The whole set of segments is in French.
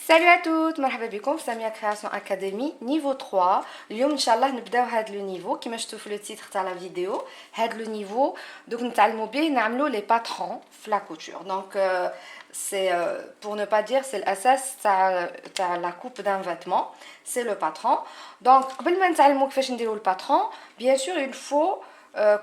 Salut à toutes, مرحبا بكم في سامية كرياسيون اكاديمي نيفو 3. اليوم ان شاء الله نبداو هاد لو نيفو كيما شفتوا في لو تيتر تاع لا فيديو. هاد لو نيفو دوك نتعلموا بيه نعملوا لي باترون في لا كوتور. دونك c'est pour ne pas dire c'est الاساس تاع la coupe d'un vêtement, c'est le patron. Donc قبل ما نتعلموا كيفاش نديروا الباترون, bien sûr il faut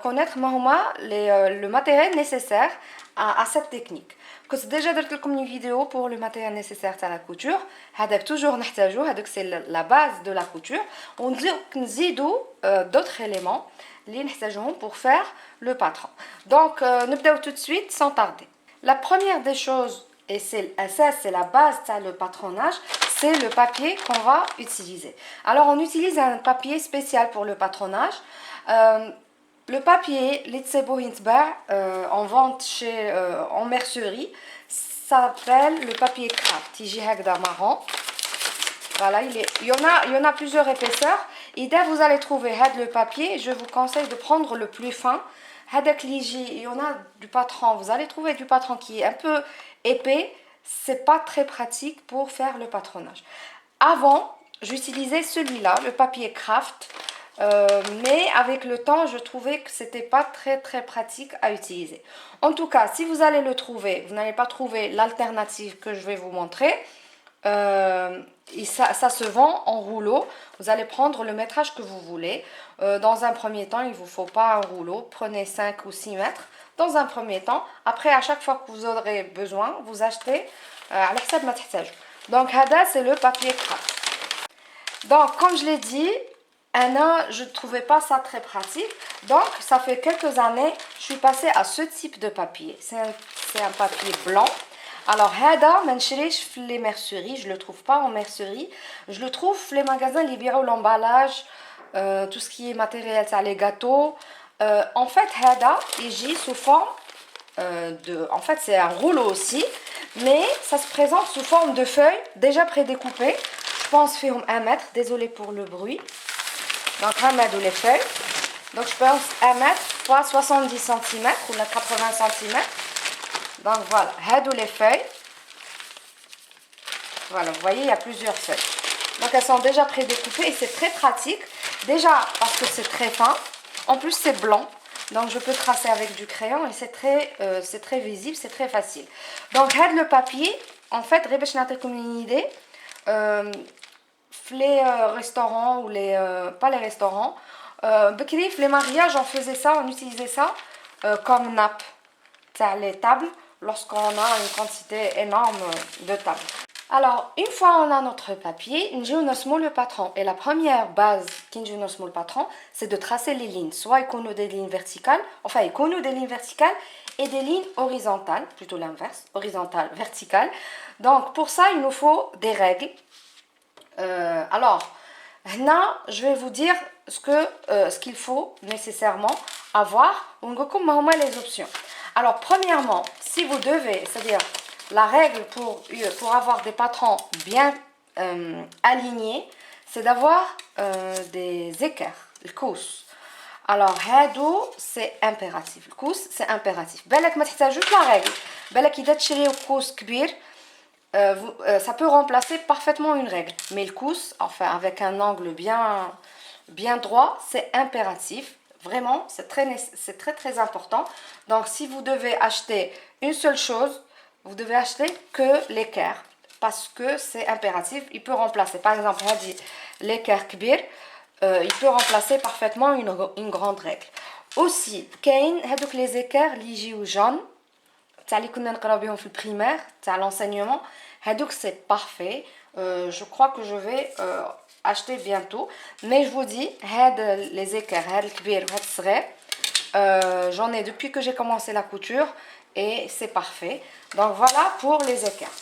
connaître ما هما le matériel nécessaire à cette technique. كنت ديجا درت لكم une vidéo pour le matériel nécessaire à la couture. هذاك toujours نحتاجوه, هذاك c'est la base de la couture. ونزيدو d'autres éléments اللي نحتاجوهم pour faire le patron. Donc نبداو tout de suite sans tarder. La première des choses, et c'est la base le patronage, c'est le papier qu'on va utiliser. Alors on utilise un papier spécial pour le patronage. Le papier, en vente en mercerie, s'appelle le papier craft. Il est marron. Voilà, il y en a plusieurs épaisseurs. Et dès que vous allez trouver le papier, je vous conseille de prendre le plus fin. Il y en a du patron. Vous allez trouver du patron qui est un peu épais. C'est pas très pratique pour faire le patronage. Avant, j'utilisais celui-là, le papier craft. Mais avec le temps, je trouvais que c'était pas très pratique à utiliser. En tout cas, si vous allez le trouver, vous n'allez pas trouver l'alternative que je vais vous montrer. Ça se vend en rouleau. Vous allez prendre le métrage que vous voulez. Dans un premier temps, il ne vous faut pas un rouleau. Prenez 5 ou 6 mètres. Dans un premier temps. Après, à chaque fois que vous aurez besoin, vous achetez à l'hsab ma تحتاجوا. Donc, hada, c'est le papier craft. Donc, comme je l'ai dit, je ne trouvais pas ça très pratique. Donc, ça fait quelques années, je suis passée à ce type de papier. C'est un papier blanc. Alors, hada, les merceries, je ne le trouve pas en mercerie. Je le trouve les magasins qui vendent l'emballage, tout ce qui est matériel, ça, les gâteaux. En fait, hada, il gît sous forme En fait, c'est un rouleau aussi, mais ça se présente sous forme de feuilles déjà prédécoupées. Je pense faire 1 mètre, désolé pour le bruit. Donc, 1 mètre les feuilles. Donc, je pense 1 mètre fois 70 cm ou 80 cm. Donc, voilà. Hadou les feuilles. Voilà, vous voyez, il y a plusieurs feuilles. Donc, elles sont déjà prédécoupées et c'est très pratique. Déjà, parce que c'est très fin. En plus, c'est blanc. Donc, je peux tracer avec du crayon et c'est très visible, c'est très facile. Donc, le papier, en fait, je vais vous une idée. Les restaurants ou pas les restaurants, les mariages, on faisait ça, on utilisait ça comme nappe, les tables, lorsqu'on a une quantité énorme de tables. Alors, une fois on a notre papier, nous le patron. Et la première base qui nous le patron, c'est de tracer les lignes. Soit il y a des lignes verticales, enfin il y a des lignes verticales et des lignes horizontales, plutôt l'inverse, horizontale, verticale. Donc, pour ça, il nous faut des règles. Alors, là, je vais vous dire ce qu'il faut nécessairement avoir. On va les options. Alors, premièrement, si vous devez, c'est-à-dire la règle pour avoir des patrons bien alignés, c'est d'avoir des équerres, le cous. Alors, hadou, c'est impératif. Le cous, c'est impératif. Belak ma تحتاجوش la règle. Belak إذا تشريو كوس كبير, ça peut remplacer parfaitement une règle. Mais le cous, enfin avec un angle bien droit, c'est impératif. Vraiment, c'est très important. Donc, si vous devez acheter une seule chose, vous devez acheter que l'équerre. Parce que c'est impératif. Il peut remplacer, par exemple, l'équerre kbir, il peut remplacer parfaitement une grande règle. Aussi, les équerres ligi ou jaunes, اللي كنا نقراو بهم في البريمير تاع l'enseignement, هذوك c'est parfait. Je crois que je vais acheter bientôt, mais je vous dis les équerres هاد الكبير وهاد الصغير, j'en ai depuis que j'ai commencé la couture et c'est parfait. Donc voilà pour les équerres.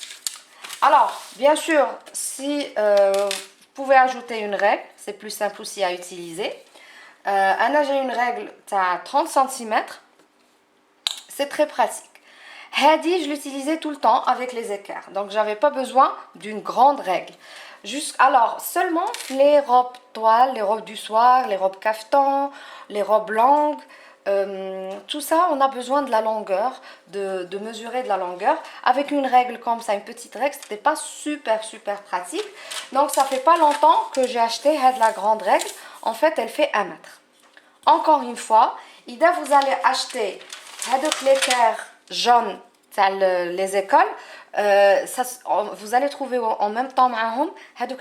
Alors bien sûr, si vous pouvez ajouter une règle, c'est plus simple aussi à utiliser. J'ai une règle à 30 cm, c'est très pratique. Hadi, je l'utilisais tout le temps avec les équerres. Donc, j'avais pas besoin d'une grande règle. Alors, seulement les robes toiles, les robes du soir, les robes caftan, les robes longues, Tout ça, on a besoin de la longueur, de mesurer de la longueur. Avec une règle comme ça, une petite règle, c'était pas super pratique. Donc ça fait pas longtemps que j'ai acheté la grande règle. En fait, elle fait 1 mètre. Encore une fois, Ida, vous allez acheter l'équerre jaune, les écoles. Vous allez trouver en même temps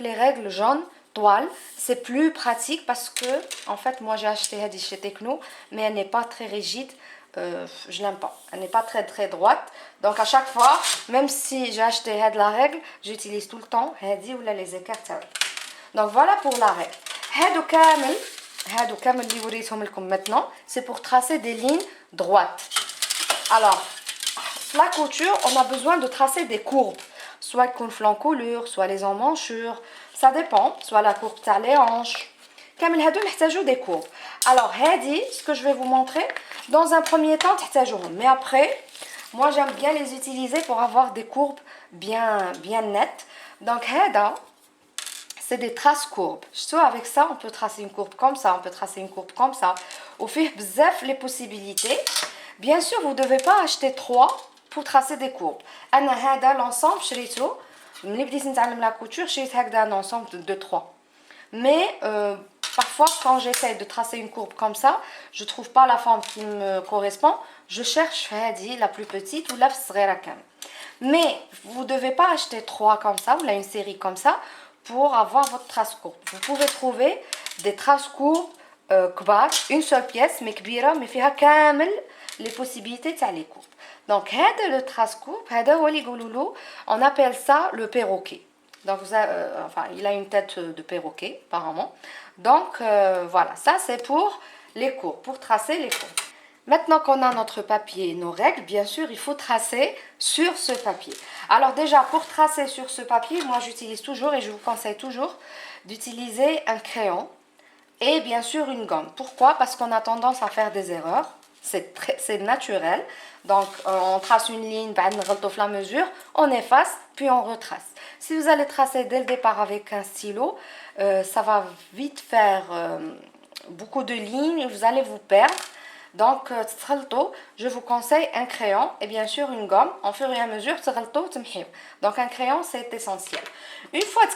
les règles jaunes toile, c'est plus pratique parce que en fait moi j'ai acheté chez Techno, mais elle n'est pas très rigide, je l'aime pas, elle n'est pas très droite, donc à chaque fois, même si j'ai acheté la règle, j'utilise tout le temps ou les écarts. Donc voilà pour la règle. هادو كامل اللي وريتهم لكم maintenant, c'est pour tracer des lignes droites. Alors la couture, on a besoin de tracer des courbes, soit le flanc-colure, soit les emmanchures, ça dépend, soit la courbe تاع les hanches. كامل هادو نحتاجو des courbes. Alors هادي, ce que je vais vous montrer, dans un premier temps تحتاجوهم, mais après, moi j'aime bien les utiliser pour avoir des courbes bien nettes. Donc هذا, c'est des traces courbes. Soit avec ça, on peut tracer une courbe comme ça, on peut tracer une courbe comme ça. Au fil bzaf les possibilités. Bien sûr, vous ne devez pas acheter 3 pour tracer des courbes. أنا هذا l'ensemble شريته ملي بديت نتعلم la couture, شريت هكذا un ensemble de 3. Mais parfois quand j'essaie de tracer une courbe comme ça, je trouve pas la forme qui me correspond. Je cherche هذه la plus petite ou la صغيرة كامل. Mais vous ne devez pas acheter 3 comme ça ou là une série comme ça pour avoir votre trace courbe. Vous pouvez trouver des traces courbes كبار, une seule pièce mais كبيرة mais فيها كامل les possibilités تاع les courbes. Donc هذا le trace courbe, هذا هو اللي يقولوا له, on appelle ça le perroquet. Donc enfin il a une tête de perroquet apparemment. Donc voilà, ça c'est pour les courbes, pour tracer les courbes. Maintenant qu'on a notre papier, nos règles, bien sûr, il faut tracer sur ce papier. Alors déjà, pour tracer sur ce papier, moi j'utilise toujours et je vous conseille toujours d'utiliser un crayon et bien sûr une gomme. Pourquoi? Parce qu'on a tendance à faire des erreurs. C'est naturel. Donc on trace une ligne, la mesure, on efface, puis on retrace. Si vous allez tracer dès le départ avec un stylo, ça va vite faire beaucoup de lignes, vous allez vous perdre. Donc, je vous conseille un crayon et bien sûr une gomme. En fur et à mesure, donc un crayon, c'est essentiel. Une fois que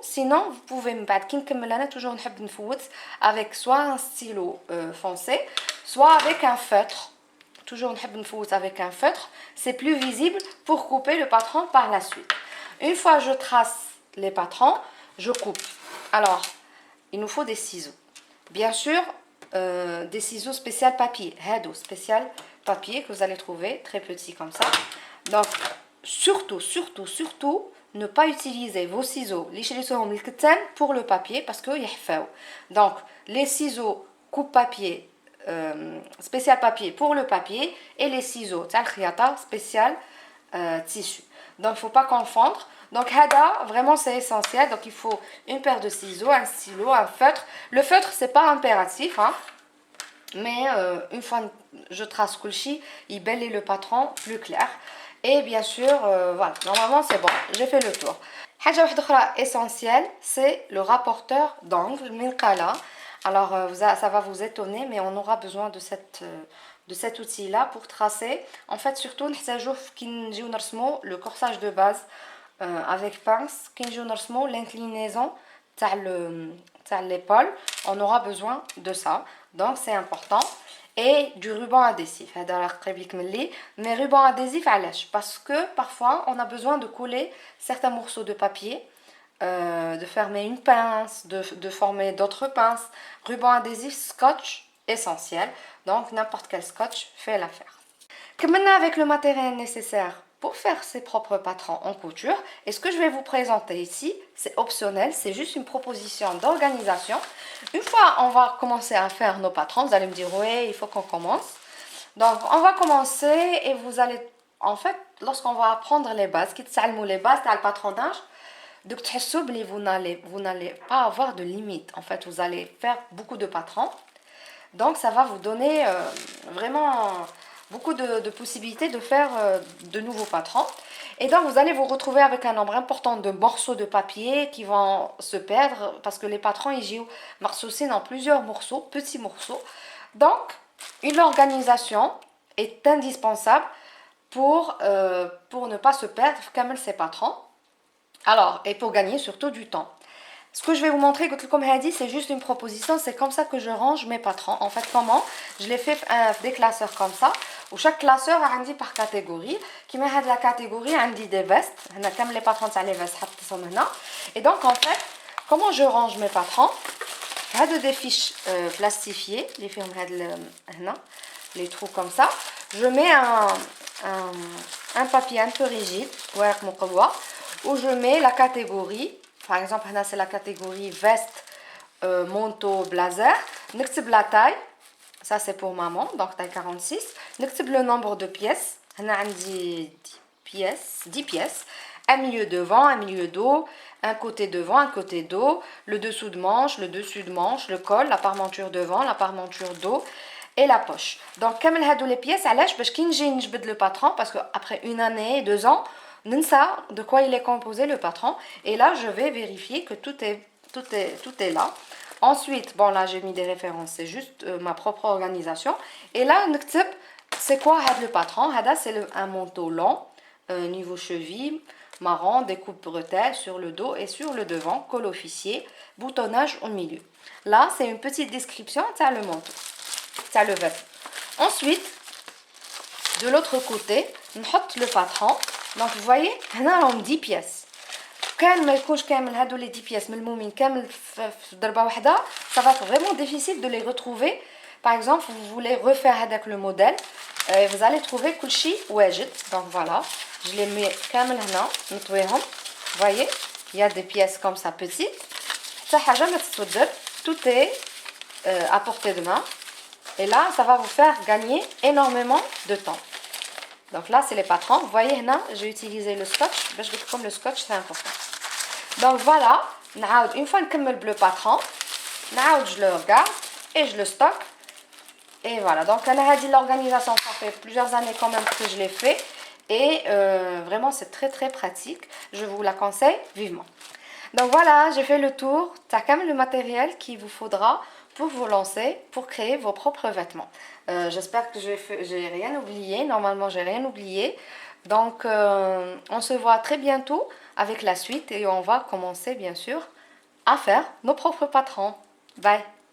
sinon, vous pouvez toujours avec soit un stylo foncé, soit avec un feutre. Toujours avec un feutre. C'est plus visible pour couper le patron par la suite. Une fois je trace les patrons, je coupe. Alors, il nous faut des ciseaux. Bien sûr, des ciseaux spécial papier, spécial papier que vous allez trouver très petit comme ça. Donc surtout ne pas utiliser vos ciseaux pour le papier parce que donc les ciseaux coupe papier spécial papier pour le papier et les ciseaux spécial tissu. Donc il ne faut pas confondre. Donc vraiment c'est essentiel. Donc il faut une paire de ciseaux, un stylo, un feutre. Le feutre c'est pas impératif, hein, mais une fois je trace kulchi, il balaye le patron plus clair. Et bien sûr, voilà, normalement c'est bon, j'ai fait le tour. حاجة واحدة أخرى essentielle, c'est le rapporteur d'angle, minqala. Alors ça va vous étonner, mais on aura besoin de cet outil-là pour tracer. En fait, surtout, le corsage de base avec pince, l'inclinaison de l'épaule, on aura besoin de ça. Donc, c'est important. Et du ruban adhésif. Mais ruban adhésif, parce que parfois, on a besoin de coller certains morceaux de papier. De fermer une pince, de former d'autres pinces. Ruban adhésif, scotch, essentiel. Donc n'importe quel scotch fait l'affaire. Maintenant avec le matériel nécessaire pour faire ses propres patrons en couture, et ce que je vais vous présenter ici, c'est optionnel, c'est juste une proposition d'organisation. Une fois on va commencer à faire nos patrons, vous allez me dire oui, il faut qu'on commence. Donc on va commencer et vous allez, en fait, lorsqu'on va apprendre les bases, les bases, le patronnage, donc vous n'allez pas avoir de limite. En fait, vous allez faire beaucoup de patrons. Donc ça va vous donner vraiment beaucoup de possibilités de faire de nouveaux patrons. Et donc vous allez vous retrouver avec un nombre important de morceaux de papier qui vont se perdre parce que les patrons ils jouent marceaux dans plusieurs morceaux, petits morceaux. Donc Une organisation est indispensable pour ne pas se perdre comme ses patrons. Alors, et pour gagner surtout du temps. Ce que je vais vous montrer, comme je dit, c'est juste une proposition. C'est comme ça que je range mes patrons. En fait, comment? Je les fais des classeurs comme ça. Où chaque classeur a dit par catégorie. Qui met la catégorie, on dit des vestes. On a comme les patrons de les vestes. Et donc, en fait, comment je range mes patrons? J'ai des fiches plastifiées. Les films, les trous comme ça. Je mets un papier un peu rigide, où je mets la catégorie. Par exemple, c'est la catégorie veste, manteau, blazer. N'excite la taille. Ça, c'est pour maman, donc taille 46. N'excite le nombre de pièces. On a 10 pièces. Un milieu devant, un milieu dos, un côté devant, un côté dos, le dessous de manche, le dessus de manche, le col, la parmenture devant, la parmenture dos et la poche. Donc, comme les pièces, علاش باش كي نجي نجبد le patron, parce qu'après une année, 2 ans, ننسى de quoi il est composé le patron. Et là, je vais vérifier que tout est là. Ensuite, bon là, j'ai mis des références, c'est juste ma propre organisation. Et là, c'est quoi le patron? C'est un manteau long, niveau cheville, marron, découpe bretelle sur le dos et sur le devant, col officier, boutonnage au milieu. Là, c'est une petite description, ça le manteau, ça le vêtement. Ensuite, de l'autre côté, on met le patron. Donc, vous voyez, on a 10 pièces. Quand ما يكونش كامل هادو les 10 pièces ملمومين كامل في ضربة واحدة, ça va être vraiment difficile de les retrouver. Par exemple, vous voulez refaire avec le modèle, vous allez trouver كلشي واجد. Donc voilà, je les mets كامل هنا نطويهم. Vous voyez, il y a des pièces comme ça petites. Ça حاجة ما تتودر. Tout est à portée de main. Et là, ça va vous faire gagner énormément de temps. Donc là, c'est les patrons. Vous voyez, là, j'ai utilisé le scotch. Comme le scotch, c'est important. Donc voilà, une fois que je le patron, je le regarde et je le stocke. Et voilà, donc l'organisation, ça fait plusieurs années quand même que je l'ai fait. Et vraiment, c'est très très pratique. Je vous la conseille vivement. Donc voilà, j'ai fait le tour. Tu as quand même le matériel qu'il vous faudra pour vous lancer, pour créer vos propres vêtements. J'espère que j'ai rien oublié. Normalement, j'ai rien oublié. Donc, on se voit très bientôt avec la suite et on va commencer bien sûr à faire nos propres patrons. Bye!